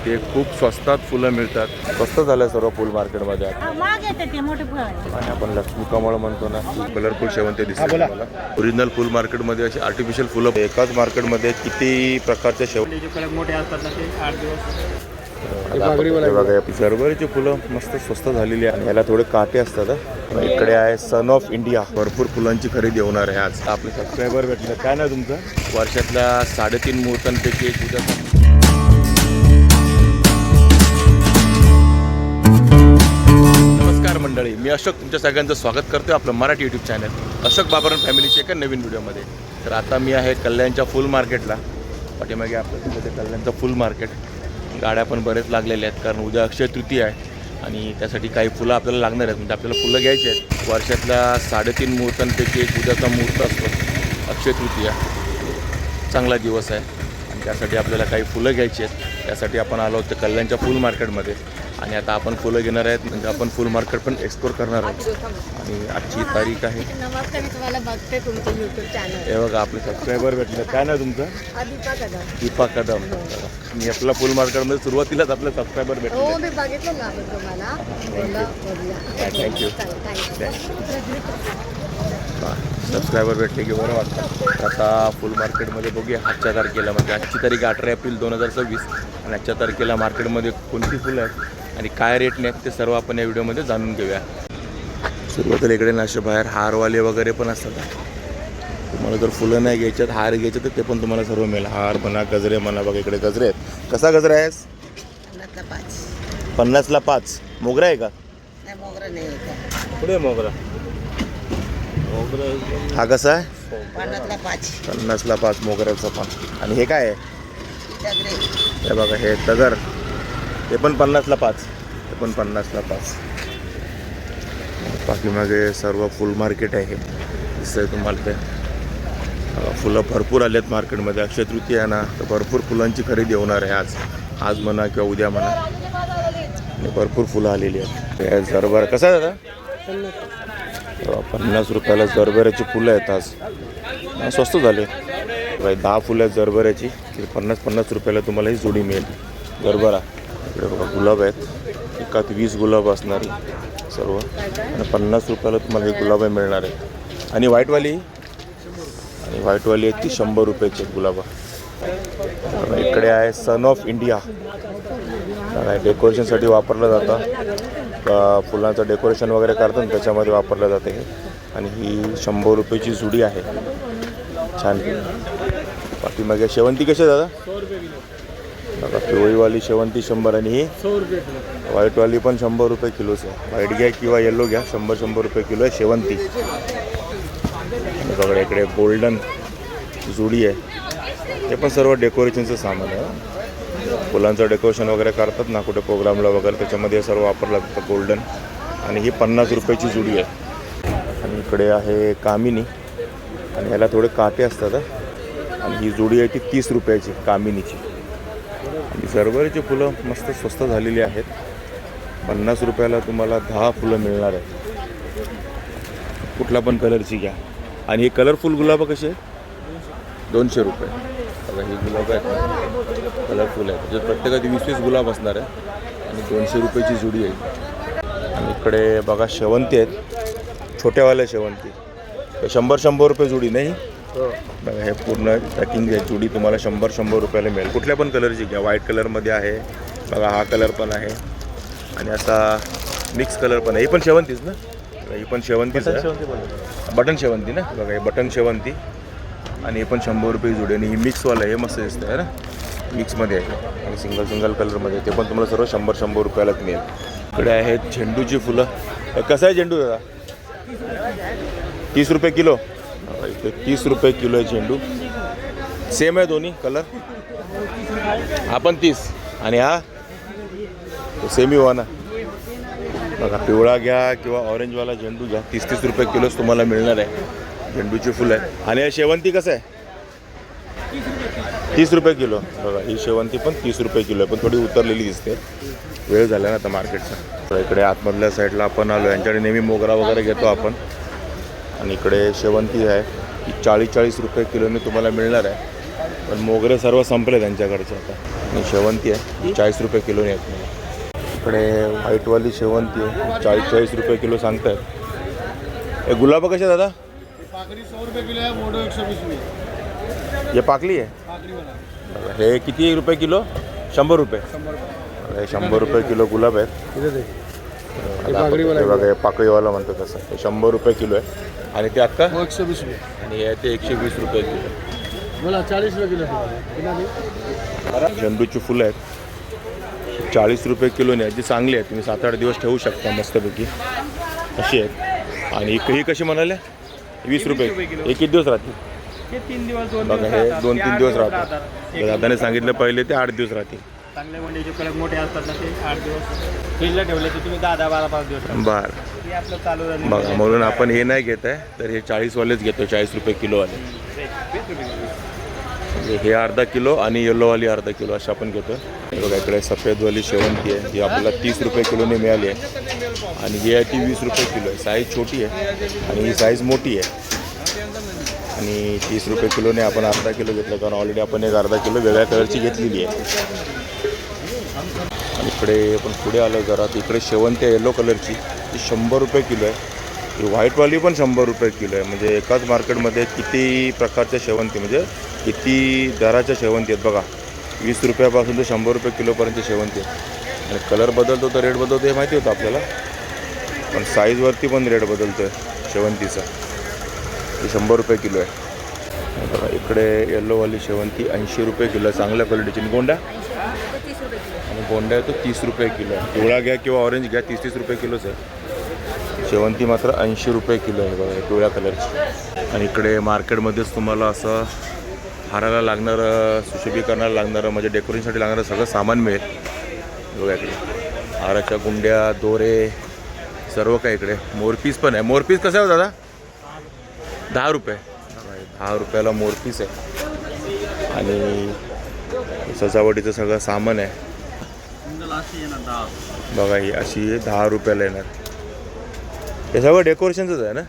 ते खूप स्वस्तात फुलं मिळतात. स्वस्त झालं सर्व फुल मार्केटमध्ये आता. महाग येते ते मोठे फळ. आणि आपण लक्ष्मी कमळ म्हणतो ना, कलरफुल शेवंती दिसते मला. ओरिजिनल फुल मार्केटमध्ये अशी आर्टिफिशियल फुलं एकाच मार्केटमध्ये किती प्रकारच्या शेवंती कलर मोठे असतात ना ते 8 दिवस. सर्वरीची फुलं मस्त स्वस्त झालेली आहे. याला थोडे काटे असतात. इकडे आहे सन ऑफ इंडिया. भरपूर फुलांची खरेदी होणार आहे आज. आपले सबस्क्रायबर भेटले. काय ना तुमचं वर्षातल्या 3.5 मुहूर्तांपैकी एक पूजा. नमस्कार मंडळी, मी अशोक तुमच्या सगळ्यांचं स्वागत करतोय आपलं मराठी यूट्यूब चॅनल अशोक बाबरन फॅमिलीच्या एका नवीन व्हिडिओमध्ये. तर आता मी आहे कल्याणच्या फुल मार्केटला. पाठीमागे आपलं तिथे कल्याणचं फुल मार्केट. गाड्या पण बरेच लागलेल्या आहेत कारण उद्या अक्षय तृतीया आहे आणि त्यासाठी काही फुलं आपल्याला लागणार आहेत. म्हणजे आपल्याला फुलं घ्यायची आहेत. वर्षातल्या 3.5 मुहूर्तांपैकी एक उद्याचा मुहूर्त असतो अक्षय तृतीया. चांगला दिवस आहे आणि त्यासाठी आपल्याला काही फुलं घ्यायची आहेत. त्यासाठी आपण आलो होतो कल्याणच्या फुल मार्केटमध्ये आणि आता आपण फुलं घेणार आहेत. म्हणजे आपण फुल मार्केट पण एक्सप्लोर करणार आहोत. आणि आजची तारीख आहे. नमस्कार, मी तुम्हाला बघते तुमचं यूट्यूब चॅनल. हे बघा आपले सबस्क्रायबर भेटले. काय ना तुमचं? दीपा कदम. मी आपला फुल मार्केटमध्ये सुरुवातीलाच आपले सबस्क्रायबर भेटले. हो, मी बघितलं ना तुम्हाला. थँक्यू. सबस्क्रायबर भेटले की बरं वाटतं. आता फुल मार्केटमध्ये बघूया आजच्या तारखेला. म्हणजे आजची तारीख 18 एप्रिल 2026 आणि आजच्या तारखेला मार्केटमध्ये कोणती फुलं आहेत आणि काय रेटने आहेत ते सर्व आपण या व्हिडिओमध्ये जाणून घेऊया. सुरुवातीला इकडे नाशे बाहेर हारवाले वगैरे पण असतात. तुम्हाला जर फुलं नाही घ्यायच्यात, हार घ्यायचे तर ते पण तुम्हाला सर्व मिळेल. हार म्हणा, गजरे म्हणा. बघा इकडे गजरे आहेत. कसा गजरा आहेस? 50ला 5. मोगरा आहे का? मोगरा नाही. पुढे मोगरा. हा कसा आहे? 50ला 5 मोगऱ्याचा पण. आणि हे काय आहे? हे बघा हे तगर. हे पण 50ला 5. हे पण 50ला 5. पाठीमागे सर्व फुल मार्केट आहे. दिसतंय तुम्हाला ते. फुलं भरपूर आले आहेत मार्केटमध्ये. अक्षय तृतीया आहे ना, तर भरपूर फुलांची खरेदी होणार आहे आज म्हणा किंवा उद्या म्हणा. आणि भरपूर फुलं आलेली आहेत. जरबर कसं आहे दादा? 50 रुपयाला जरबऱ्याची फुलं आहेत आज. स्वस्त झाले. 10 फुलं आहेत जरबऱ्याची. 50 रुपयाला तुम्हाला ही जोडी मिळेल. जरबरा. इकडे बघा गुलाब आहेत. एकात 20 गुलाब असणारी सर्व. आणि 50 रुपयाला तुम्हाला हे गुलाब मिळणार आहेत. आणि व्हाईटवाली आहेत ती 100 रुपयाची आहेत गुलाबं. इकडे आहे सन ऑफ इंडिया. डेकोरेशनसाठी वापरलं जातं. फुलांचं डेकोरेशन वगैरे करतात ना, त्याच्यामध्ये वापरलं जाते हे. आणि ही 100 रुपयाची जुडी आहे. छान. पाठीमागे शेवंती कशी आहे दादा? बघा पिवळीवाली शेवंती 100 आणि ही व्हाईटवाली पण 100 रुपये किलोच आहे. व्हाईट घ्या किंवा येल्लो घ्या, 100 रुपये किलो आहे शेवंती. बघा इकडे गोल्डन जुडी आहे. हे पण सर्व डेकोरेशनचं सामान आहे. फुलांचं डेकोरेशन वगैरे करतात ना कुठे प्रोग्रामला वगैरे, त्याच्यामध्ये सर्व वापरलं जातं गोल्डन. आणि ही 50 रुपयाची जुडी आहे. आणि इकडे आहे कामिनी. आणि ह्याला थोडे काटे असतात. आणि ही जुडी आहे ती 30 रुपयाची कामिनीची. आणि सर्वरीची फुलं मस्त स्वस्त झालेली आहेत. 50 रुपयाला तुम्हाला 10 फुलं मिळणार आहेत. कुठला पण कलरची घ्या. आणि हे कलरफुल गुलाबं कसे आहेत? 200 रुपये. बघा ही गुलाब आहेत कलरफुल आहेत. म्हणजे प्रत्येकात 20-20 गुलाब असणार आहे. आणि 200 रुपयाची जुडी आहे. आणि इकडे बघा शेवंती आहेत. छोट्यावाल्या शेवंती 100 रुपये जुडी नाही. बघा हे पूर्ण पॅकिंग आहे. जुडी तुम्हाला 100 रुपयाला मिळेल. कुठल्या पण कलरची घ्या. व्हाईट कलरमध्ये आहे. बघा हा कलर पण आहे. आणि असा मिक्स कलर पण आहे. ही पण शेवंतीच ना? ही पण शेवंतीच आहे. बटन शेवंती ना? बघा हे बटन शेवंती. आणि हे पण 100 रुपये जुडी. आणि ही मिक्सवालं हे मस्त दिसतं आहे ना, मिक्समध्ये आहे. आणि सिंगल कलरमध्ये ते पण तुम्हाला सर्व 100 रुपयालाच मिळेल. इकडे आहेत झेंडूची फुलं. कसं आहे झेंडू दादा? 30 रुपये किलो. इथे 30 रुपये किलो आहे झेंडू. सेम आहे दोन्ही कलर. हा पण 30 आणि हा सेमी हुआ ना. बघा पिवळा घ्या किंवा ऑरेंजवाला झेंडू घ्या. 30 रुपये किलोच तुम्हाला मिळणार आहे. झेंडूची फुलं आहे. आणि शेवंती कसं आहे? 30 रुपये किलो. बघा ही शेवंती पण 30 रुपये किलो आहे. पण थोडी उतरलेली दिसते. वेळ झाला ना आता मार्केटचा. इकडे आतमधल्या साईडला आपण आलो. यांच्याकडे नेहमी मोगरा वगैरे घेतो आपण. आणि इकडे शेवंती आहे. ही 40 रुपये किलोने तुम्हाला मिळणार आहे. पण मोगरे सर्व संपले त्यांच्याकडचे आता. आणि शेवंती आहे 40 रुपये किलोने आहेत मला. इकडे व्हाईटवाली शेवंती आहे 40 रुपये किलो सांगतायत. हे गुलाब कसे दादा? पाकड़ी 100 रुपये किलो है, मोटो 120 में। हे पाकली आहे. पाकड़ी वाला हे किती रुपये किलो? 100 रुपये. 100 रुपये किलो गुलाब आहेत. हे बघा हे पाकळीवाला म्हणतो तसं. हे 100 रुपये किलो आहे. आणि ते अक्का? 120 में। आणि हे ते 120 रुपये किलो. बोला 40 रुपये किलो है। झेंडूची फुलं आहेत 40 रुपये किलोने आहेत. जी चांगली आहेत, तुम्ही 7-8 दिवस ठेवू शकता मस्तपैकी अशी आहेत. आणि ही कशी म्हणाले? 20 रुपये. हे किती दिवस राहतील? हे 3 दिवस 2 बघा हे 2-3 दिवस राहतात. दादाने सांगितलं पहिले ते 8 दिवस राहतील. चांगले वंडीचे कडक मोठे असतात ना ते 8 दिवस फ्रीजला ठेवले तर तुम्ही 10-12 दिवस बरं हे आपलं चालू राहते. बघा म्हणून आपण हे नाही घेत आहे, तर हे 40वालेच घेतो. 40 रुपये किलोवाले. हे अर्धा किलो आणि येल्लोवाली अर्धा किलो अशा आपण घेतो. हे बघा इकडे सफेदवाली शेवंती आहे, ही आपल्याला 30 रुपये किलोने मिळाली आहे. आणि ही आहे ती 20 रुपये किलो आहे. साईज छोटी आहे आणि ही साईज मोठी आहे. आणि 30 रुपये किलोने आपण अर्धा किलो घेतलं, कारण ऑलरेडी आपण एक अर्धा किलो वेगळ्या कलरची घेतलेली आहे. आणि इकडे आपण पुढे आलो जरा, तर इकडे शेवंती आहे येलो कलरची, ती 100 रुपये किलो आहे. ही व्हाईटवाली पण 100 रुपये किलो आहे. म्हणजे एकाच मार्केटमध्ये किती प्रकारच्या शेवंती, म्हणजे किती दराच्या शेवंती आहेत बघा. 20 रुपयापासून ते 100 रुपये किलोपर्यंत शेवंती आहे. आणि कलर बदलतो तर रेट बदलतो हे माहिती होतं आपल्याला, पण साईजवरती पण रेट बदलतो आहे शेवंतीचा. ही 100 रुपये किलो आहे. बघा इकडे येल्लोवाली शेवंती 80 रुपये किलो आहे, चांगल्या क्वालिटीची. आणि गोंडा? आणि गोंडा आहे तो 30 रुपये किलो आहे. पिवळा घ्या किंवा ऑरेंज घ्या, 30 रुपये किलोच आहे. शेवंती मात्र 80 रुपये किलो आहे बघा पिवळ्या कलरची. आणि इकडे मार्केटमध्येच तुम्हाला असं हाराला लागणारं, सुशोभीकरणाला लागणारं, म्हणजे डेकोरेशनसाठी लागणारं सगळं सामान मिळेल. बघा इकडे हाराच्या गुंड्या, दोरे, सर्व काय. इकडे मोरपीस पण आहे. मोरपीस कसं आहे दादा? 10 रुपये. 10 रुपयाला मोरपीस आहे. आणि सजावटीचं सगळं सामान आहे बघा. ही अशी 10 रुपयाला येणार. हे सगळं डेकोरेशनचंच आहे ना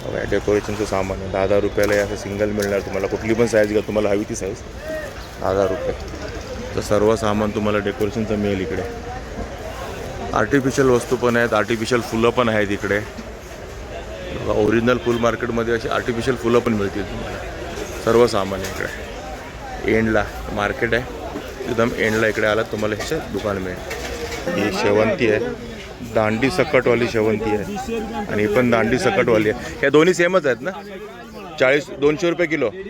बघा. डेकोरेशनचं सामान आहे. 10 रुपयाला हे असं सिंगल मिळणार तुम्हाला. कुठली पण साईज घ्या, तुम्हाला हवी ती साईज. 10 रुपये. तर सर्व सामान तुम्हाला डेकोरेशनचं मिळेल इकडे. आर्टिफिशियल वस्तू पण आहेत, आर्टिफिशियल फुलं पण आहेत इकडे. ओरिजिनल फुल मार्केटमध्ये अशी आर्टिफिशियल फुलं पण मिळतील तुम्हाला. सर्व सामान आहे इकडे. एंडला मार्केट आहे, एकदम एंडला इकडे आला तुम्हाला हे दुकान मिळेल. ही शेवंती आहे, दांडी सकटवाली शेवंती आहे. आणि ही पण दांडी सकटवाली आहे. ह्या दोन्ही सेमच आहेत ना? 200 रुपये किलो. ओके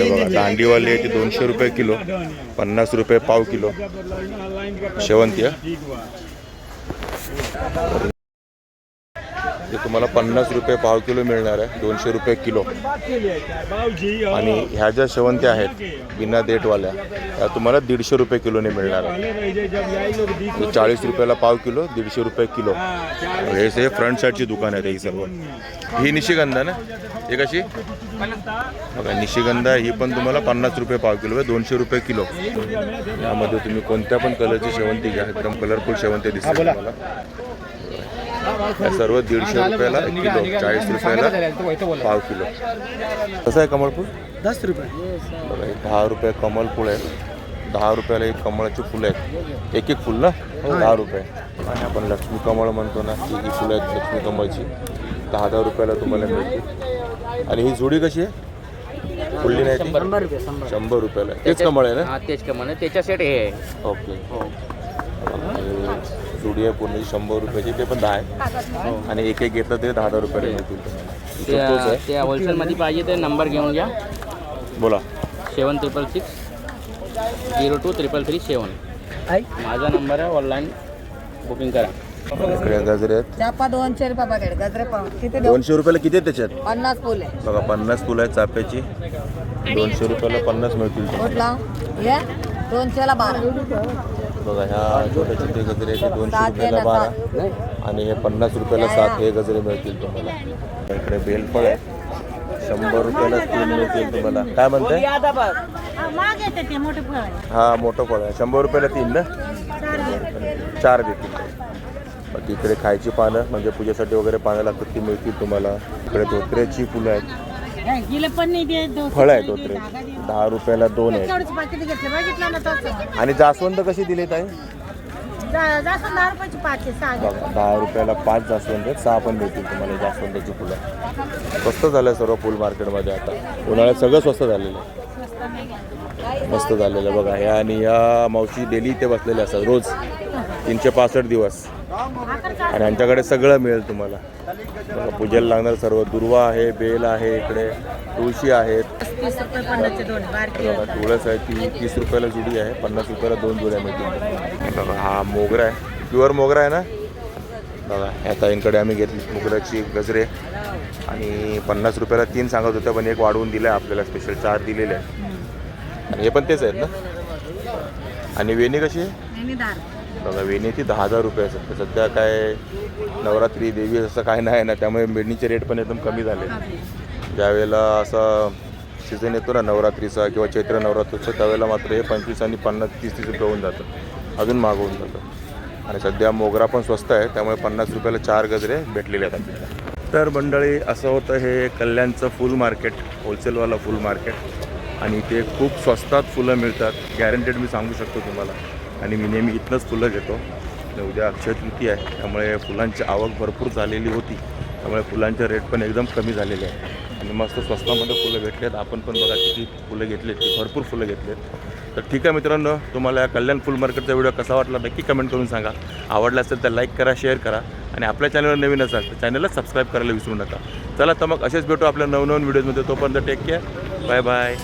बघा दांडीवाली आहे ती 200 रुपये किलो, 50 रुपये पाव किलो शेवंती आहे. ते तुम्हाला 50 रुपये पाव किलो मिळणार आहे, 200 रुपये किलो. आणि ह्या ज्या शेवंत्या आहेत बिना देठवाल्या त्या तुम्हाला 150 रुपये किलोने मिळणार आहे. 40 रुपयाला पाव किलो, 150 रुपये किलो. हे फ्रंट साईडची दुकान आहे ही सर्व. ही निशिगंधा ना? हे कशी बघा निशिगंधा, ही पण तुम्हाला 50 रुपये पाव किलो आहे, 200 रुपये किलो. यामध्ये तुम्ही कोणत्या पण कलरची शेवंती घ्या, एकदम कलरफुल शेवंती दिसते तुम्हाला. या सर्व 150 रुपयाला एक किलो, 40 रुपयाला पाव किलो. कसं आहे कमळफूल? 10 रुपये. बघा 10 रुपये कमळफूल आहे. 10 रुपयाला एक कमळाची फुलं आहेत. एक फुल ना 10 रुपये. आणि आपण लक्ष्मी कमळ म्हणतो ना, ही फुलं आहेत लक्ष्मी कमळची, 10 रुपयाला तुम्हाला मिळते. आणि ही जोडी कशी आहे? फुलली नाही ती? 100 रुपयाला. तेच कमळ आहे ना? तेच कमळ आहे, त्याच्या सेट हे आहे. ओके. जोडी आहे पूर्ण 100 रुपयाची, ते पण 10 आहे. आणि एक घेतलं तरी 10 रुपयाला मिळतील तुम्हाला. ते होलसेलमध्ये पाहिजे ते नंबर घेऊन घ्या. बोला. 7666 023337. माझा नंबर आहे, ऑनलाईन बुकिंग करा. इकडे गजरे आहेत. चापा 200 रुपये बघा. गजरे पाव किती देऊ? 200 रुपयाला किती आहेत त्याच्यात? 50 फुले बघा 50 फुलं आहेत चाफ्याची. 200 रुपयाला 50 मिळतील तुम्हाला. कुठला? हे 200ला 12. बघा ह्या छोटे छोटे गजरे आहेत, 200 रुपयाला 12. आणि हे 50 रुपयाला 7 हे गजरे मिळतील तुम्हाला. इकडे बेलफळ आहे, 100 रुपयाला 3 मिळतील तुम्हाला. काय म्हणताय? हा मोठं फळ आहे, 100 रुपयाला 3 ना? 4 देतील. बाकी इकडे खायची पानं, म्हणजे पूजेसाठी वगैरे पानं लागतात ती मिळतील तुम्हाला. इकडे धोत्र्याची फुलं आहेत, गेले पण नाही ते फळ आहे तो ट्रे 10 रुपयाला 2 आहे. पाकिट घेतले बघितलं ना तसं आणि जास्वंद कशी दिली ताई? जास्त 10 रुपयाची 5 आहे बघा 10 रुपयाला 5 जास्वंद आहेत, 6 पण मिळतील तुम्हाला जास्वंदाची फुलं. स्वस्त झालं सर्व फुल मार्केटमध्ये आता. उन्हाळ्यात सगळं स्वस्त झालेलं आहे. मस्त झालेलं आहे बघा. ह्या आणि या मावशी डेली इथे बसलेल्या असतात रोज 365 दिवस. आणि यांच्याकडे सगळं मिळेल तुम्हाला. बघा पूजेला लागणार सर्व. दुर्वा आहे, बेल आहे, इकडे तुळशी आहेत. 30 रुपये 50चे दोन बारकी बघा तुळस आहे ती 30 रुपयाला जुडी आहे, 50 रुपयाला 2 जुड्या मिळतील. बघा हा मोगरा आहे, प्युअर मोगरा आहे ना. बघा ह्या ताईंकडे आम्ही घेतली मोगऱ्याची गजरे आणि 50 रुपयाला 3 सांगत होत्या, पण एक वाढवून दिलं आहे आपल्याला, स्पेशल 4 दिलेले आहे. आणि हे पण तेच आहेत ना. आणि वेणी कशी आहे? बघा वेणीची 10,000 रुपये आहे. सध्या काय नवरात्री देवी असं काय नाही ना, त्यामुळे वेणीचे रेट पण एकदम कमी झाले. ज्यावेळेला असा सीझन येतो ना नवरात्रीचा किंवा चैत्र नवरात्रीचा, त्यावेळेला मात्र हे 25 आणि 50, 30 रुपये होऊन जातं, अजून महाग होऊन जातं. आणि सध्या मोगरा पण स्वस्त आहे, त्यामुळे 50 रुपयाला 4 गजरे भेटलेले आहेत आपल्याला. तर मंडळी असं होतं हे कल्याणचं फुल मार्केट, होलसेलवाला फुल मार्केट. आणि इथे खूप स्वस्तात फुलं मिळतात, गॅरंटेड मी सांगू शकतो तुम्हाला. आणि मी नेहमी इथनंच फुलं घेतो. उद्या अक्षय तृतीय आहे, त्यामुळे फुलांची आवक भरपूर झालेली होती, त्यामुळे फुलांचे रेट पण एकदम कमी झालेले आहे. आणि मस्त स्वस्तामध्ये फुलं भेटलेत. आपण पण बघा किती फुलं घेतलेत, भरपूर फुलं घेतलेत. तर ठीक आहे मित्रांनो, तुम्हाला या कल्याण फुल मार्केटचा व्हिडिओ कसा वाटला नक्की कमेंट करून सांगा. आवडला असेल तर लाईक करा, शेअर करा. आणि आपल्या चॅनलवर नवीन असाल तर चॅनलला सबस्क्राईब करायला विसरू नका. चला तर मग असेच भेटू आपल्या नवनवीन व्हिडिओजमध्ये. तोपर्यंत टेक केअर, बाय बाय.